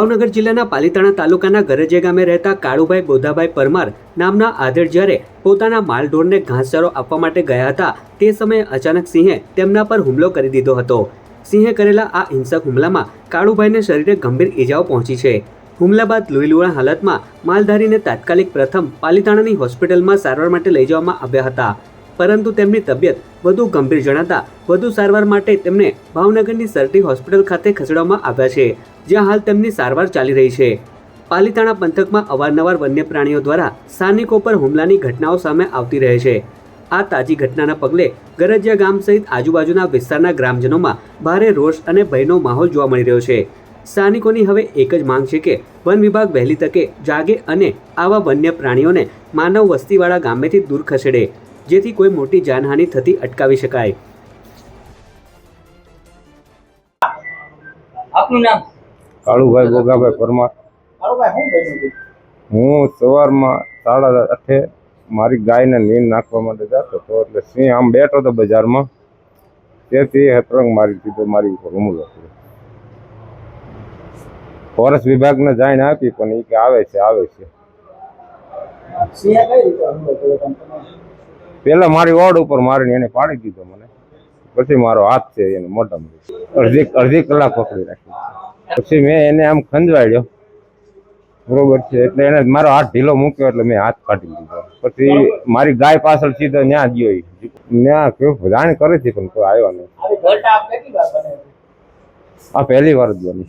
ભાવનગર જિલ્લાના પાલીતાણા તાલુકાના ગરજે ગામે રહેતા કાળુભાઈ બોધાભાઈ પરમાર નામના આધેડ જ્યારે પોતાના માલઢોરને ઘાસચારો આપવા માટે ગયા હતા તે સમયે અચાનક સિંહે તેમના પર હુમલો કરી દીધો હતો। સિંહે કરેલા આ હિંસક હુમલામાં કાળુભાઈને શરીરે ગંભીર ઈજાઓ પહોંચી છે। હુમલા બાદ લોહીલુહાણ હાલતમાં માલધારીને તાત્કાલિક પ્રથમ પાલીતાણાની હોસ્પિટલમાં સારવાર માટે લઈ જવામાં આવ્યા હતા, પરંતુ તેમની તબિયત વધુ ગંભીર જણાતા વધુ સારવાર માટે તેમને ભાવનગરની સરટી હોસ્પિટલ ખાતે ખસેડવામાં આવ્યા છે, જ્યાં હાલ તેમની સારવાર ચાલી રહી છે। પાલીતાણા પંથકમાં અવારનવાર વન્ય પ્રાણીઓ દ્વારા સ્થાનિકો પર હુમલાની ઘટનાઓ સામે આવતી રહે છે। આ તાજી ઘટનાના પગલે ગરજિયા ગામ સહિત આજુબાજુના વિસ્તારના ગ્રામજનોમાં ભારે રોષ અને ભયનો માહોલ જોવા મળી રહ્યો છે। સ્થાનિકોની હવે એક જ માંગ છે કે વન વિભાગ વહેલી તકે જાગે અને આવા વન્ય પ્રાણીઓને માનવ વસ્તીવાળા ગામેથી દૂર ખસેડે, જેથી કોઈ મોટી જાનહાનિ થતી અટકાવી શકાય। આપનું નામ? કાળુભાઈ બોગાભાઈ પરમાર। કાળુભાઈ, શું બન્યું? હું સવારમાં 8:30 મારી ગાયને નીંદ નાખવા માટે જતો હતો, એટલે સિંહ આમ બેઠો હતો બજારમાં, તેથી હતરંગ મારી દીધો, મારી ઉપર હુમલો કર્યો। ફોરેસ્ટ વિભાગને જાણ આપી પણ એ કે આવે છે। સિંહે કઈ રીતે હુમલો કર્યો તમને? પેલા મારી ઓડ ઉપર મારીને એને પાડી દીધો મને, પછી મારો હાથ છે એને મોઢામાં અડધી કલાક પકડી રાખી। પછી મેં એને આમ ખંજવાળ્યો, બરોબર છે, એટલે એને મારો હાથ ઢીલો મૂક્યો એટલે મેં હાથ કાઢી દીધો। પછી મારી ગાય પાછળ સીધો ન્યા ગયો, ન્યા કેવું જાણ કરી હતી પણ કોઈ આવ્યો નહીં। આવી ઘટના કેટલી વાર બને? આ પહેલી વાર જ બની।